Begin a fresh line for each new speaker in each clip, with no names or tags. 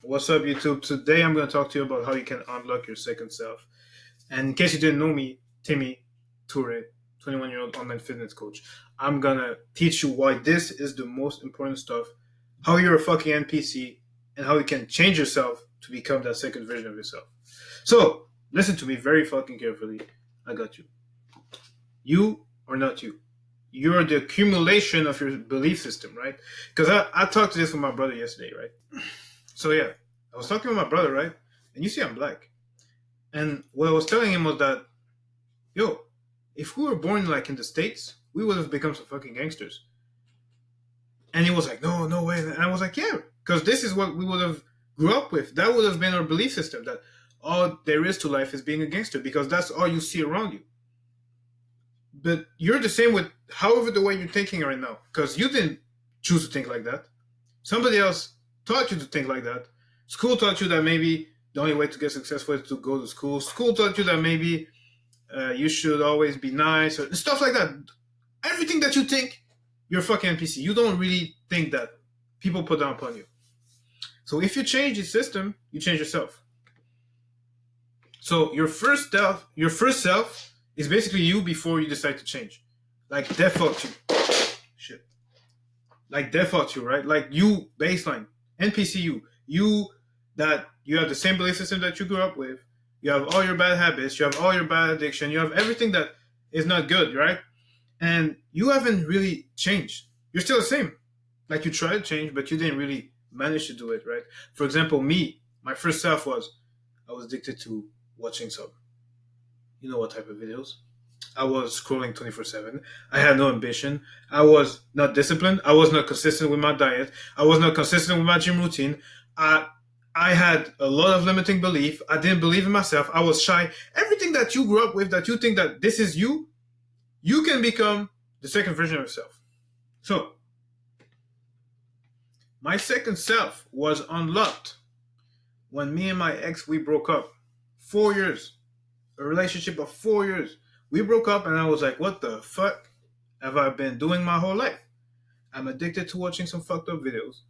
What's up, YouTube? Today I'm going to talk to you about how you can unlock your second self. And in case you didn't know me, Timmy Toure, 21-year-old online fitness coach, I'm going to teach you why this is the most important stuff, how you're a fucking NPC, and how you can change yourself to become that second version of yourself. So, listen to me very fucking carefully. I got you. You are not you. You're the accumulation of your belief system, right? Because I talked to this with my brother yesterday, right? So yeah, I was talking with my brother, right? And you see, I'm black. And what I was telling him was that, yo, if we were born like in the States, we would have become some fucking gangsters. And he was like, no, no way. And I was like, yeah, because this is what we would have grew up with. That would have been our belief system, that all there is to life is being a gangster, because that's all you see around you. But you're the same with however the way you're thinking right now, because you didn't choose to think like that. Somebody else taught you to think like that. School taught you that maybe the only way to get successful is to go to school. School taught you that maybe you should always be nice, or stuff like that. Everything that you think, you're a fucking NPC. You don't really think that. People put down upon you. So if you change the system, you change yourself. So your first self is basically you before you decide to change. Like default you. Shit. Like default you, right? Like you baseline. NPC you. You that you have the same belief system that you grew up with. You have all your bad habits. You have all your bad addiction. You have everything that is not good, right? And you haven't really changed. You're still the same. Like you tried to change, but you didn't really manage to do it, right? For example, me, my first self I was addicted to watching some, you know what type of videos. I was scrolling 24/7. I had no ambition. I was not disciplined. I was not consistent with my diet. I was not consistent with my gym routine. I had a lot of limiting belief. I didn't believe in myself. I was shy. Everything that you grew up with, that you think that this is you, you can become the second version of yourself. So, my second self was unlocked when me and my ex, we broke up. 4 years. A relationship of 4 years. We broke up and I was like, what the fuck have I been doing my whole life? I'm addicted to watching some fucked up videos.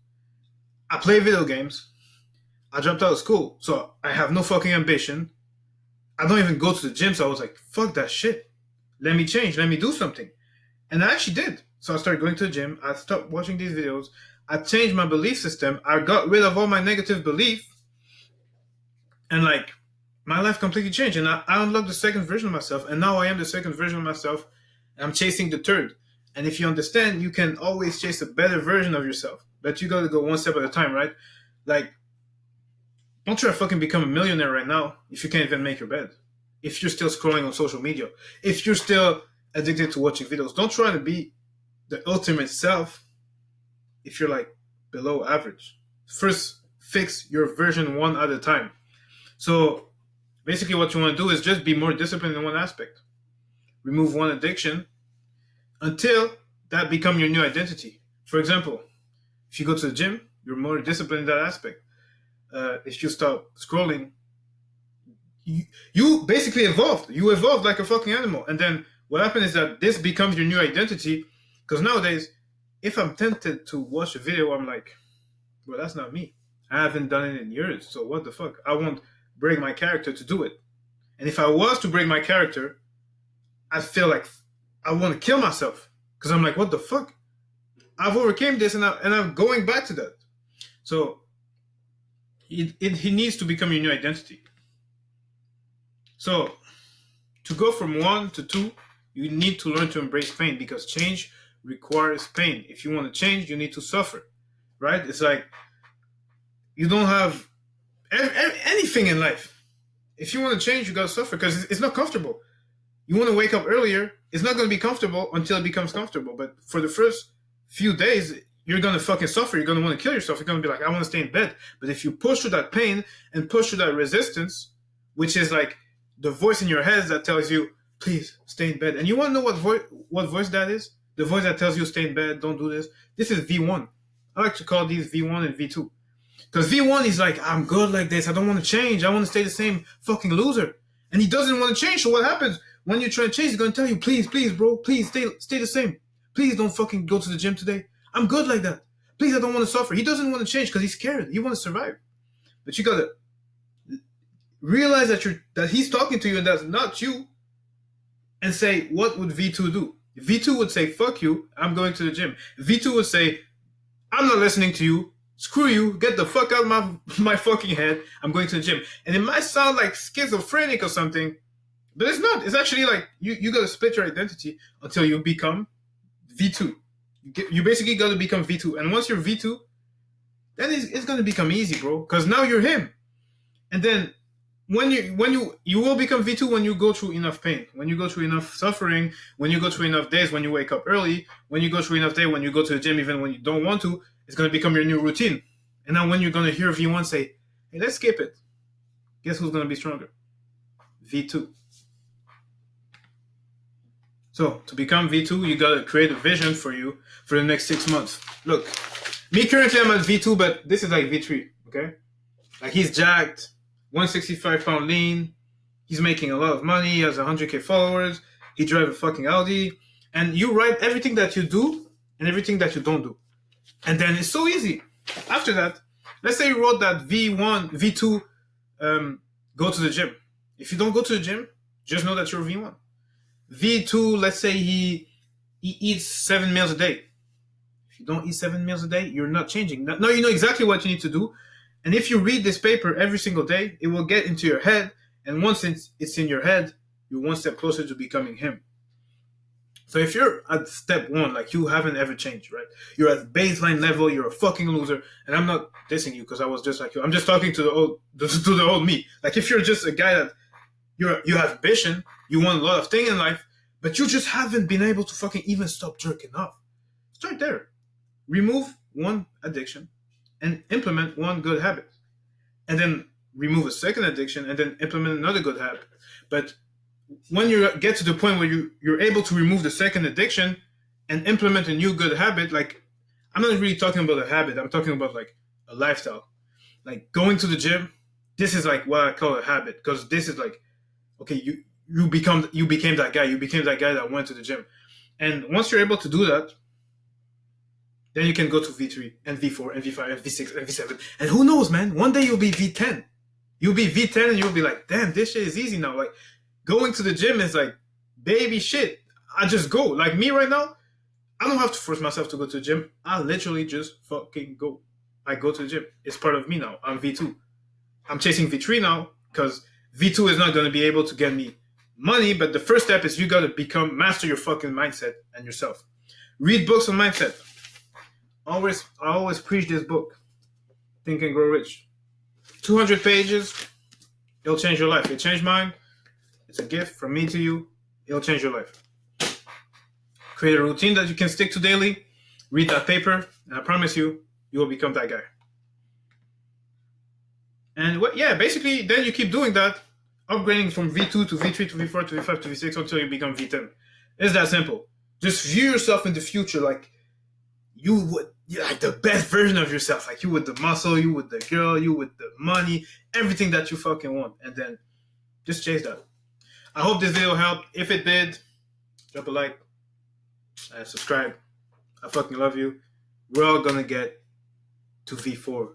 I play video games. I dropped out of school, so I have no fucking ambition. I don't even go to the gym, so I was like, fuck that shit. Let me change. Let me do something. And I actually did. So I started going to the gym. I stopped watching these videos. I changed my belief system. I got rid of all my negative belief. And like, my life completely changed. And I unlocked the second version of myself. And now I am the second version of myself. And I'm chasing the third. And if you understand, you can always chase a better version of yourself. But you got to go one step at a time, right? Like, don't try to fucking become a millionaire right now if you can't even make your bed. If you're still scrolling on social media. If you're still addicted to watching videos. Don't try to be the ultimate self if you're like below average. First, fix your version one at a time. So basically what you want to do is just be more disciplined in one aspect. Remove one addiction until that become your new identity. For example, if you go to the gym, you're more disciplined in that aspect. If you stop scrolling, you basically evolved. You evolved like a fucking animal. And then what happens is that this becomes your new identity. Because nowadays, if I'm tempted to watch a video, I'm like, well, that's not me. I haven't done it in years. So what the fuck? I won't break my character to do it. And if I was to break my character, I feel like I want to kill myself. Because I'm like, what the fuck? I've overcame this and I'm going back to that. So he needs to become your new identity. So to go from 1 to 2, you need to learn to embrace pain, because change requires pain. If you want to change, you need to suffer, right? It's like you don't have anything in life. If you want to change, you got to suffer, because it's not comfortable. You want to wake up earlier, it's not going to be comfortable until it becomes comfortable. But for the first few days, you're going to fucking suffer. You're going to want to kill yourself. You're going to be like, I want to stay in bed. But if you push through that pain and push through that resistance, which is like the voice in your head that tells you, please stay in bed. And you want to know what voice that is? The voice that tells you stay in bed, don't do this. This is V1. I like to call these V1 and V2. Because V1 is like, I'm good like this. I don't want to change. I want to stay the same fucking loser. And he doesn't want to change. So what happens? When you try to change, he's going to tell you, please, bro, please stay the same. Please don't fucking go to the gym today. I'm good like that. Please, I don't want to suffer. He doesn't want to change because he's scared. He wants to survive. but you gotta realize that he's talking to you and that's not you, and say, what would V2 do? V2 would say, fuck you, I'm going to the gym. V2 would say, I'm not listening to you, screw you, get the fuck out of my fucking head, I'm going to the gym. And it might sound like schizophrenic or something, but it's not. It's actually like you gotta split your identity until you become V2. You basically gotta become V2. And once you're V2, then it's gonna become easy, bro, because now you're him. And then when you will become V2 when you go through enough pain, when you go through enough suffering, when you go through enough days when you wake up early, when you go through enough days when you go to the gym even when you don't want to, it's going to become your new routine. And now when you're going to hear V1 say, hey, let's skip it, guess who's going to be stronger? V2. So to become V2, you got to create a vision for you for the next 6 months. Look, me currently I'm at V2, but this is like V3, okay? Like he's jacked, 165-pound lean. He's making a lot of money. He has 100K followers. He drives a fucking Audi. And you write everything that you do and everything that you don't do. And then it's so easy. After that, let's say you wrote that V1, V2, go to the gym. If you don't go to the gym, just know that you're V1. V2, let's say he eats 7 meals a day. If you don't eat 7 meals a day, you're not changing. Now you know exactly what you need to do. And if you read this paper every single day, it will get into your head. And once it's in your head, you're one step closer to becoming him. So if you're at step 1, like you haven't ever changed, right? You're at baseline level, you're a fucking loser. And I'm not dissing you because I was just like you. I'm just talking to the old me. Like if you're just a guy that you have ambition, you want a lot of things in life, but you just haven't been able to fucking even stop jerking off. Start there. Remove one addiction and implement one good habit. And then remove a second addiction and then implement another good habit. But when you get to the point where you're able to remove the second addiction and implement a new good habit, like I'm not really talking about a habit, I'm talking about like a lifestyle. Like going to the gym, this is like what I call a habit, because this is like, okay, you became that guy. You became that guy that went to the gym. And once you're able to do that, then you can go to V3 and V4 and V5 and V6 and V7. And who knows, man? One day you'll be V10. You'll be V10 and you'll be like, damn, this shit is easy now. Like, going to the gym is like, baby shit. I just go. Like me right now, I don't have to force myself to go to the gym. I literally just fucking go. I go to the gym. It's part of me now. I'm V2. I'm chasing V3 now because V2 is not going to be able to get me money. But the first step is you got to master your fucking mindset and yourself. Read books on mindset. I always preach this book, Think and Grow Rich. 200 pages, it'll change your life. It changed mine. It's a gift from me to you. It'll change your life. Create a routine that you can stick to daily. Read that paper, and I promise you, you will become that guy. And basically, then you keep doing that, upgrading from V2 to V3 to V4 to V5 to V6 until you become V10. It's that simple. Just view yourself in the future like you would, like the best version of yourself, like you with the muscle, you with the girl, you with the money, everything that you fucking want, and then just chase that. I hope this video helped. If it did, drop a like and subscribe. I fucking love you. We're all gonna get to V4.